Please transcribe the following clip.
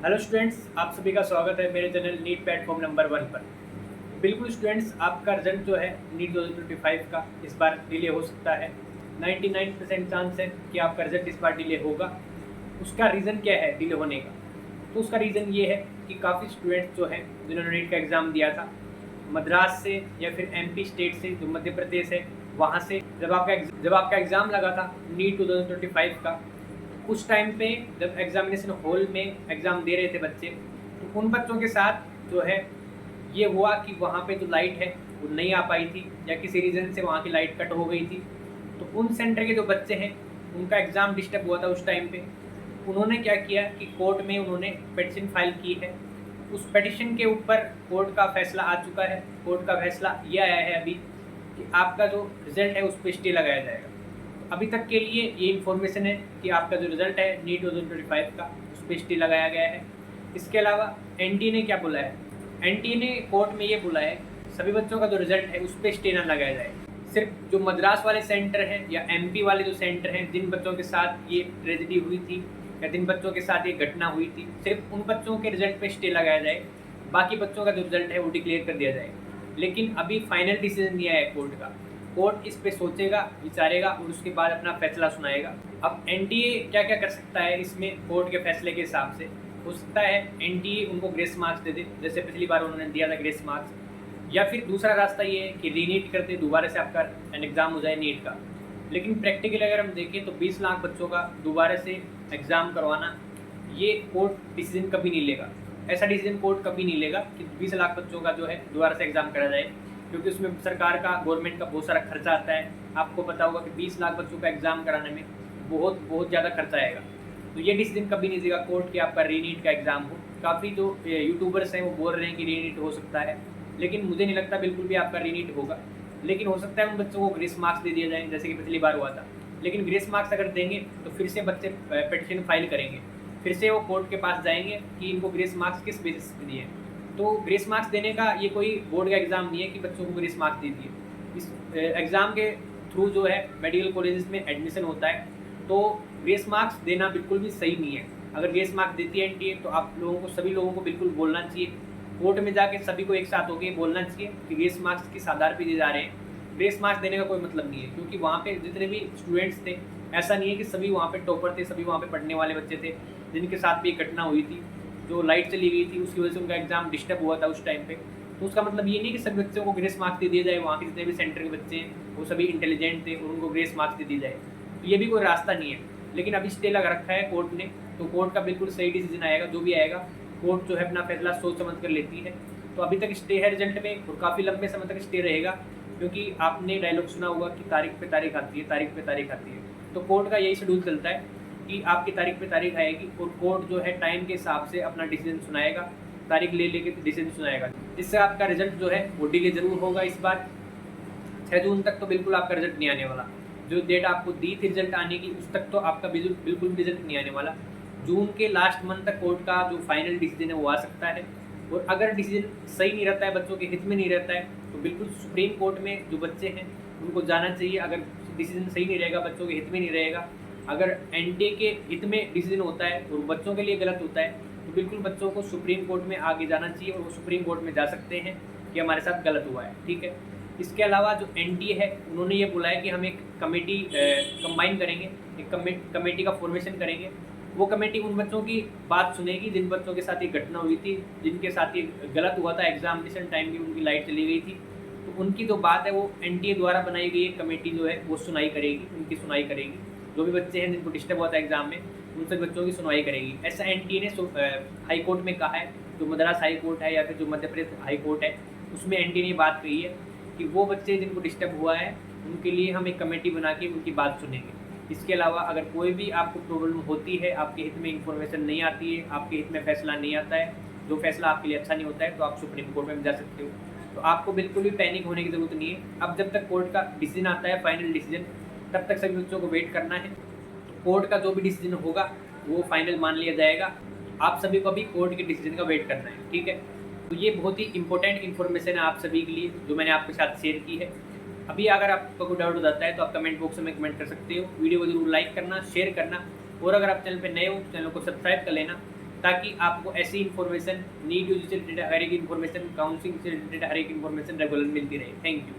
Hello students, आप सभी का स्वागत है मेरे चैनल नीट प्लेटफॉर्म नंबर 1 पर। बिल्कुल स्टूडेंट्स, आपका रिजल्ट जो है नीट 2025 का इस बार डिले हो सकता है। 99% चांस है कि आपका रिजल्ट इस बार डिले होगा। उसका रीज़न क्या है डिले होने का? तो उसका रीज़न ये है कि काफ़ी स्टूडेंट्स जो हैं जिन्होंने नीट का एग्ज़ाम दिया था मद्रास से या फिर एमपी स्टेट से, जो मध्य प्रदेश है वहाँ से, जब आपका एग्ज़ाम लगा था नीट 2025 का, उस टाइम पे जब एग्जामिनेशन हॉल में एग्ज़ाम दे रहे थे बच्चे, तो उन बच्चों के साथ जो है ये हुआ कि वहाँ पे जो लाइट है वो नहीं आ पाई थी या किसी रीज़न से वहाँ की लाइट कट हो गई थी। तो उन सेंटर के जो बच्चे हैं उनका एग्ज़ाम डिस्टर्ब हुआ था उस टाइम पे। उन्होंने क्या किया कि कोर्ट में उन्होंने पिटीशन फाइल की है। उस पिटीशन के ऊपर कोर्ट का फैसला आ चुका है। कोर्ट का फैसला ये आया है अभी कि आपका जो रिज़ल्ट है उस पर स्टे लगाया जाएगा। अभी तक के लिए ये इन्फॉर्मेशन है कि आपका जो रिज़ल्ट है नीट 2025 का उस पर स्टे लगाया गया है। इसके अलावा एनटीए ने क्या बोला है? एनटीए ने कोर्ट में ये बोला है सभी बच्चों का जो रिज़ल्ट है उस पर स्टे ना लगाया जाए। सिर्फ जो मद्रास वाले सेंटर हैं या एमपी वाले जो सेंटर हैं जिन बच्चों के साथ ये ट्रेजेडी हुई थी या जिन बच्चों के साथ ये घटना हुई थी, सिर्फ उन बच्चों के रिज़ल्ट पे स्टे लगाया जाए। बाकी बच्चों का जो रिज़ल्ट है वो डिक्लेयर कर दिया जाए। लेकिन अभी फाइनल डिसीजन नहीं आया है कोर्ट का। कोर्ट इस पे सोचेगा, विचारेगा और उसके बाद अपना फैसला सुनाएगा। अब एनटीए क्या क्या कर सकता है इसमें कोर्ट के फैसले के हिसाब से? हो सकता है एनटीए उनको ग्रेस मार्क्स दे दे, जैसे पिछली बार उन्होंने दिया था ग्रेस मार्क्स। या फिर दूसरा रास्ता ये है कि रीनीट करते दोबारा से आपका एग्ज़ाम हो जाए नीट का। लेकिन प्रैक्टिकली अगर हम देखें तो 20 लाख बच्चों का दोबारा से एग्ज़ाम करवाना, ये कोर्ट डिसीजन कभी नहीं लेगा। ऐसा डिसीजन कोर्ट कभी नहीं लेगा कि 20 लाख बच्चों का जो है दोबारा से एग्ज़ाम करा जाए, क्योंकि उसमें सरकार का, गवर्नमेंट का बहुत सारा खर्चा आता है। आपको पता होगा कि 20 लाख बच्चों का एग्ज़ाम कराने में बहुत बहुत ज़्यादा खर्चा आएगा। तो ये डिसीजन कभी नहीं देगा कोर्ट कि आपका रीनीट का एग्ज़ाम हो। काफ़ी जो यूट्यूबर्स हैं वो बोल रहे हैं कि रीनीट हो सकता है, लेकिन मुझे नहीं लगता बिल्कुल भी आपका रीनीट होगा। लेकिन हो सकता है उन बच्चों को ग्रेस मार्क्स दे दिए जाएँ, जैसे कि पिछली बार हुआ था। लेकिन ग्रेस मार्क्स अगर देंगे तो फिर से बच्चे पिटीशन फाइल करेंगे, फिर से वो कोर्ट के पास जाएंगे कि इनको ग्रेस मार्क्स किस बेसिस पे दिए। तो ग्रेस मार्क्स देने का ये कोई बोर्ड का एग्ज़ाम नहीं है कि बच्चों को ग्रेस मार्क्स दे दिए। इस एग्ज़ाम के थ्रू जो है मेडिकल कॉलेजेस में एडमिशन होता है, तो ग्रेस मार्क्स देना बिल्कुल भी सही नहीं है। अगर ग्रेस मार्क्स देती है एनटीए तो आप लोगों को, सभी लोगों को बिल्कुल बोलना चाहिए, कोर्ट में जाके सभी को एक साथ होकर बोलना चाहिए कि ग्रेस मार्क्स किस आधार पर दिए जा रहे हैं। ग्रेस मार्क्स देने का कोई मतलब नहीं है, क्योंकि वहाँ पे जितने भी स्टूडेंट्स थे, ऐसा नहीं है कि सभी वहाँ पे टॉपर थे, सभी वहाँ पे पढ़ने वाले बच्चे थे जिनके साथ भी एक घटना हुई थी, जो लाइट चली गई थी उसकी वजह से उनका एग्ज़ाम डिस्टर्ब हुआ था उस टाइम पे। तो उसका मतलब ये नहीं कि सभी बच्चों को ग्रेस मार्क्स दे दिया जाए, वहाँ के जितने भी सेंटर के बच्चे हैं वो सभी इंटेलिजेंट थे और उनको ग्रेस मार्क्स दे दिए जाए। तो ये भी कोई रास्ता नहीं है। लेकिन अभी स्टे लगा रखा है कोर्ट ने, तो कोर्ट का बिल्कुल सही डिसीजन आएगा। जो भी आएगा, कोर्ट जो है अपना फैसला सोच समझ कर लेती है। तो अभी तक स्टे है रिजल्ट में और काफ़ी लंबे समय तक स्टे रहेगा, क्योंकि आपने डायलॉग सुना होगा कि तारीख पे तारीख आती है, तारीख पे तारीख आती है। तो कोर्ट का यही शेड्यूल चलता है कि आपकी तारीख पे तारीख आएगी और कोर्ट जो है टाइम के हिसाब से अपना डिसीजन सुनाएगा, तारीख ले लेके डिसीजन सुनाएगा, जिससे आपका रिजल्ट जो है वो डिले जरूर होगा। इस बार 6 जून तक तो बिल्कुल आपका रिजल्ट नहीं आने वाला। जो डेट आपको दी थी रिजल्ट आने की, उस तक तो आपका बिल्कुल भी रिजल्ट नहीं आने वाला। जून के लास्ट मंथ तक कोर्ट का जो फाइनल डिसीजन है वो आ सकता है। और अगर डिसीजन सही नहीं रहता है, बच्चों के हित में नहीं रहता है, तो बिल्कुल सुप्रीम कोर्ट में जो बच्चे हैं उनको जाना चाहिए। अगर डिसीजन सही नहीं रहेगा, बच्चों के हित में नहीं रहेगा, अगर एनटीए के हित में डिसीजन होता है और बच्चों के लिए गलत होता है, तो बिल्कुल बच्चों को सुप्रीम कोर्ट में आगे जाना चाहिए और वो सुप्रीम कोर्ट में जा सकते हैं कि हमारे साथ गलत हुआ है। ठीक है। इसके अलावा जो एनटीए है उन्होंने ये बोला है कि हम एक कमेटी कंबाइन करेंगे, एक कमेटी का फॉर्मेशन करेंगे। वो कमेटी उन बच्चों की बात सुनेगी जिन बच्चों के साथ ये घटना हुई थी, जिनके साथ ये गलत हुआ था, एग्जामिनेशन टाइम भी उनकी लाइट चली गई थी। तो उनकी जो बात है वो एनटीए द्वारा बनाई गई एक कमेटी जो है वो सुनाई करेगी, उनकी सुनाई करेगी। जो भी बच्चे हैं जिनको डिस्टर्ब हुआ था एग्जाम में, उन सभी बच्चों की सुनवाई करेगी। ऐसा एनटीए ने हाई कोर्ट में कहा है। जो मद्रास हाई कोर्ट है या फिर जो मध्य प्रदेश हाई कोर्ट है, उसमें एनटीए ने बात कही है कि वो बच्चे जिनको डिस्टर्ब हुआ है उनके लिए हम एक कमेटी बना के उनकी बात सुनेंगे। इसके अलावा अगर कोई भी आपको प्रॉब्लम होती है, आपके हित में इन्फॉर्मेशन नहीं आती है, आपके हित में फैसला नहीं आता है, जो फैसला आपके लिए अच्छा नहीं होता है, तो आप सुप्रीम कोर्ट में जा सकते हो। तो आपको बिल्कुल भी पैनिक होने की ज़रूरत नहीं है। अब जब तक कोर्ट का डिसीजन आता है, फाइनल डिसीजन, तब तक सभी बच्चों को वेट करना है। तो कोर्ट का जो भी डिसीजन होगा वो फाइनल मान लिया जाएगा। आप सभी को भी कोर्ट के डिसीजन का वेट करना है। ठीक है। तो ये बहुत ही इंपॉर्टेंट इन्फॉर्मेशन है आप सभी के लिए जो मैंने आपके साथ शेयर की है। अभी अगर आपको कोई डाउट हो जाता है तो आप कमेंट बॉक्स में कमेंट कर सकते हो। वीडियो को जरूर लाइक करना, शेयर करना, और अगर आप चैनल पर नए हो तो चैनल को सब्सक्राइब कर लेना ताकि आपको ऐसी इन्फॉर्मेशन नीट यूजी से रिलेटेड हर एक इन्फॉर्मेशन, काउंसलिंग से रिलेटेड हर एक इन्फॉर्मेशन रेगुलर मिलती रहे। Thank you.